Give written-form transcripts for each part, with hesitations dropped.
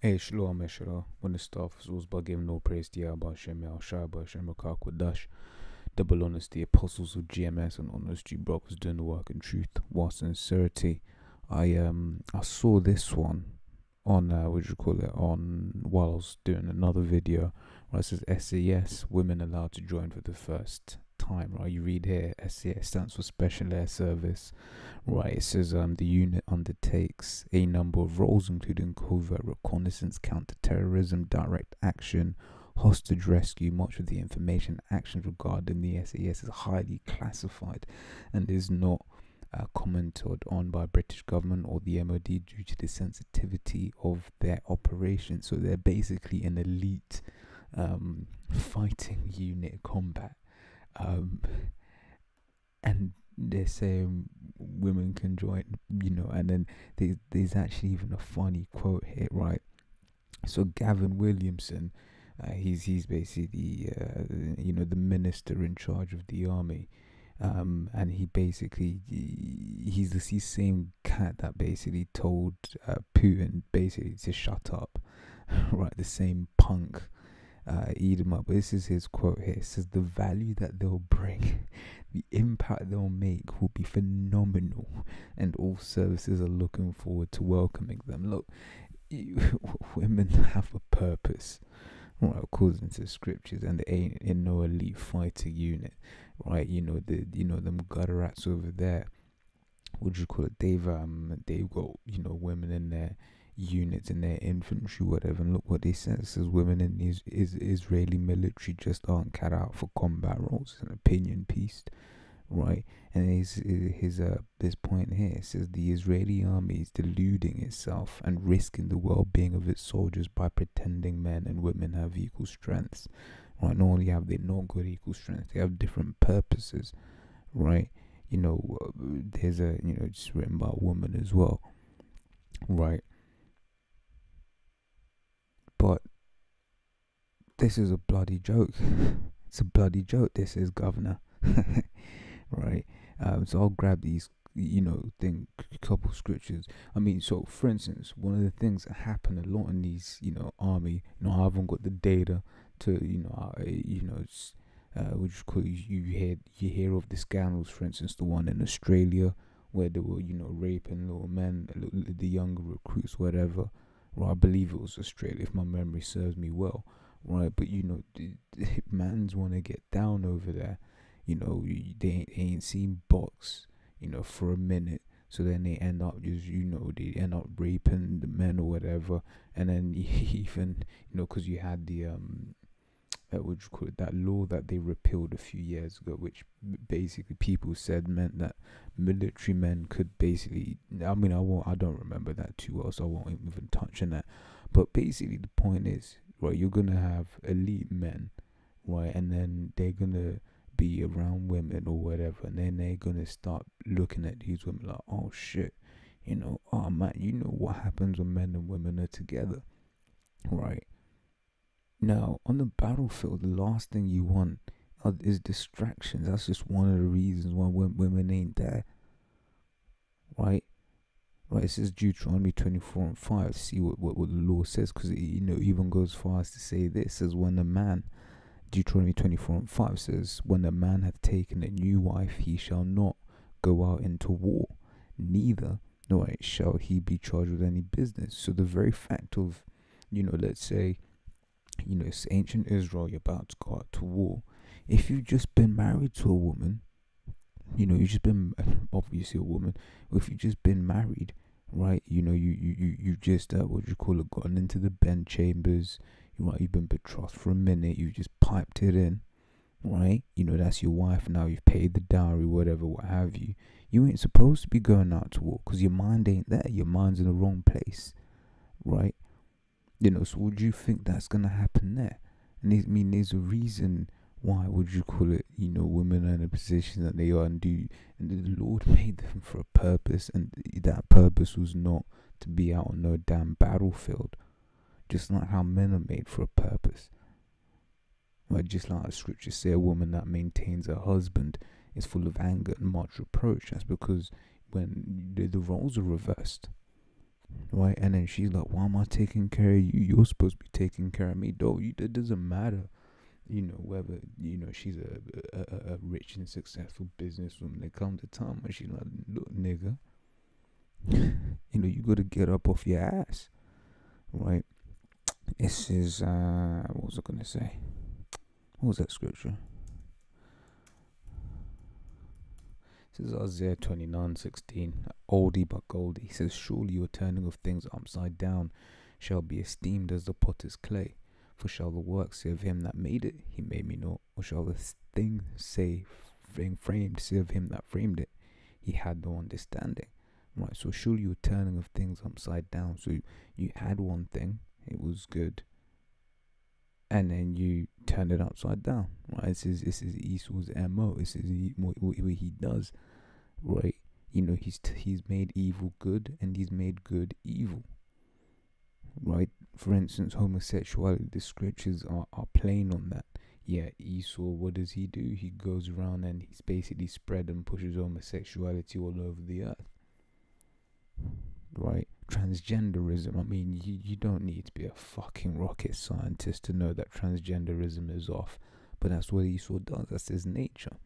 Hey, Shalom, Shalom. When the stuff was by giving no praise to Yahweh, Shem Yahweh Shai, Shem Dash, double honest, the apostles of GMS and honesty brothers doing the work in truth, while sincerity. I saw this one on what do you call it, on while I was doing another video where it says SAS women allowed to join for the first time. Right, you read here, SAS stands for Special Air Service. Right, it says the unit undertakes a number of roles including covert reconnaissance, counter-terrorism, direct action, hostage rescue. Much of the information actions regarding the SAS is highly classified and is not commented on by British government or the MOD due to the sensitivity of their operation. So they're basically an elite fighting unit combat, and they're saying women can join, and then there's actually even a funny quote here, right? So Gavin Williamson, he's basically the minister in charge of the army, and he basically he's the same cat that basically told Putin basically to shut up, right? The same punk. Eat him up. But this is his quote here. It says the value that they'll bring, the impact they'll make will be phenomenal, and all services are looking forward to welcoming them. Look, women have a purpose, right, according to the scriptures, and they ain't in no elite fighter unit, right? Them gutter rats over there. What do you call it? They've got women in their units in their infantry, whatever. And look what they said. It says women in the Israeli military just aren't cut out for combat roles. It's an opinion piece, right? And this point here, it says the Israeli army is deluding itself and risking the well-being of its soldiers by pretending men and women have equal strengths, right? Not only have they not got equal strengths, they have different purposes, right? There's it's written about women as well, right? But this is a bloody joke. It's a bloody joke. This is governor, right? So I'll grab these, couple scriptures. I mean, so for instance, one of the things that happen a lot in these, army. I haven't got the data to, which you hear of the scandals. For instance, the one in Australia where they were, raping little men, the younger recruits, whatever. Right, I believe it was Australia, if my memory serves me well, right? But the mans want to get down over there. They ain't seen box, for a minute. So then they end up just, they end up raping the men or whatever. And then even, because you had the what you call it, that law that they repealed a few years ago, which basically people said meant that military men could basically, I don't remember that too well, so I won't even touch on that. But basically the point is, right, you're gonna have elite men, right, and then they're gonna be around women or whatever, and then they're gonna start looking at these women like, oh shit, oh man, what happens when men and women are together, right? Now, on the battlefield, the last thing you want is distractions. That's just one of the reasons why women ain't there, right? Right, it says Deuteronomy 24:5. See what the law says, because it even goes far as to say this. It says when a man, Deuteronomy 24:5 says, when a man hath taken a new wife, he shall not go out into war, neither shall he be charged with any business. So the very fact of, let's say, it's ancient Israel, you're about to go out to war. If you've just been married to a woman, you've just been, obviously a woman, or if you've just been married, right, you just, gotten into the bed chambers, you've been betrothed for a minute, you've just piped it in, right, that's your wife now, you've paid the dowry, whatever, what have you. You ain't supposed to be going out to war, because your mind ain't there, your mind's in the wrong place, right? So would you think that's gonna happen there? And there's a reason why, women are in a position that they are, and the Lord made them for a purpose, and that purpose was not to be out on no damn battlefield. Just like how men are made for a purpose. Right? Just like the scriptures say, a woman that maintains her husband is full of anger and much reproach. That's because when the roles are reversed. right? And then she's like, why am I taking care of you? You're supposed to be taking care of me, though. It doesn't matter, whether she's a rich and successful businesswoman. There comes a time when she's like, look, nigga, you gotta get up off your ass, right? This is what was I gonna say? What was that scripture? This is Isaiah 29:16. Oldie but goldie. He says, surely your turning of things upside down shall be esteemed as the potter's clay. For shall the work say of him that made it, he made me not? Or shall the thing framed say of him that framed it, he had no understanding? Right, so surely your turning of things upside down. So you had one thing, it was good, and then you turn it upside down. Right, this is Esau's MO. This is what he does. Right, he's made evil good, and he's made good evil. Right, for instance, homosexuality. The scriptures are plain on that. Yeah, Esau, what does he do? He goes around and he's basically spread and pushes homosexuality all over the earth. Right, transgenderism. I mean, you don't need to be a fucking rocket scientist to know that transgenderism is off, but that's what Esau does. That's his nature.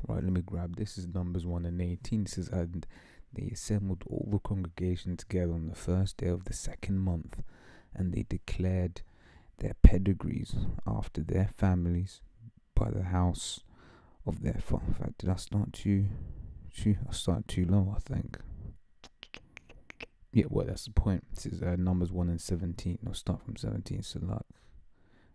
Right, let me grab this. Is Numbers 1:18. It says, and they assembled all the congregation together on the first day of the second month, and they declared their pedigrees after their families by the house of their father. In fact, did I start too low, I think. Yeah, well, that's the point. This is Numbers 1:17. I'll start from 17. So, like,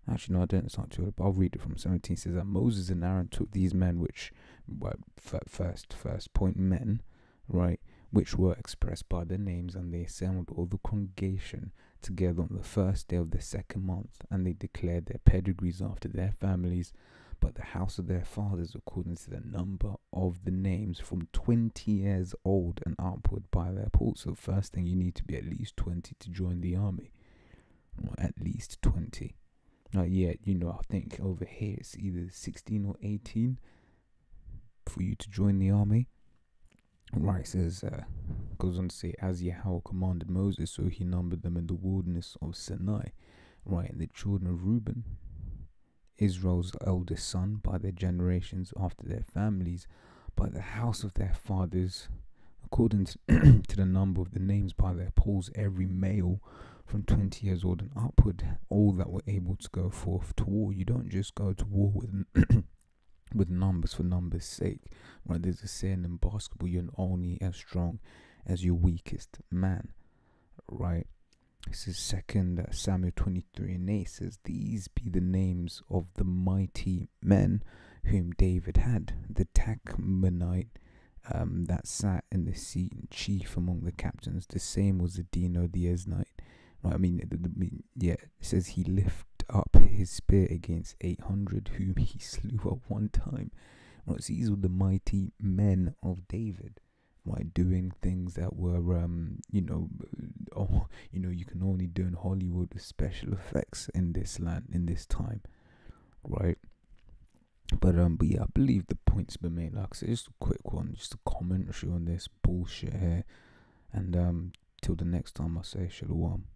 actually, no, I didn't start too low, but I'll read it from 17. It says that Moses and Aaron took these men, which were first point men, right, which were expressed by their names, and they assembled all the congregation together on the first day of the second month, and they declared their pedigrees after their families, but the house of their fathers, according to the number of the names, from 20 years old and upward by their polls. So first thing, you need to be at least 20 to join the army, or at least 20. I think over here it's either 16 or 18 for you to join the army. Right, it says, goes on to say, as Yahweh commanded Moses, so he numbered them in the wilderness of Sinai. Right, and the children of Reuben, Israel's eldest son, by their generations after their families, by the house of their fathers, according to, to the number of the names by their polls, every male from 20 years old and upward, all that were able to go forth to war. You don't just go to war with numbers for numbers' sake. Right, there's a saying in basketball, you're only as strong as your weakest man. Right, this is 2 Samuel 23:8. Says, these be the names of the mighty men whom David had, the Tachmonite that sat in the seat, and chief among the captains. The same was Adino the Eznite. Right, it says he lifted up his spear against 800 whom he slew at one time. Right, so these were the mighty men of David, right, doing things that were you can only do in Hollywood with special effects in this land, in this time, right? But yeah, I believe the point's been made. Like I said, just a quick one, just a commentary on this bullshit here, and till the next time, I say shalom.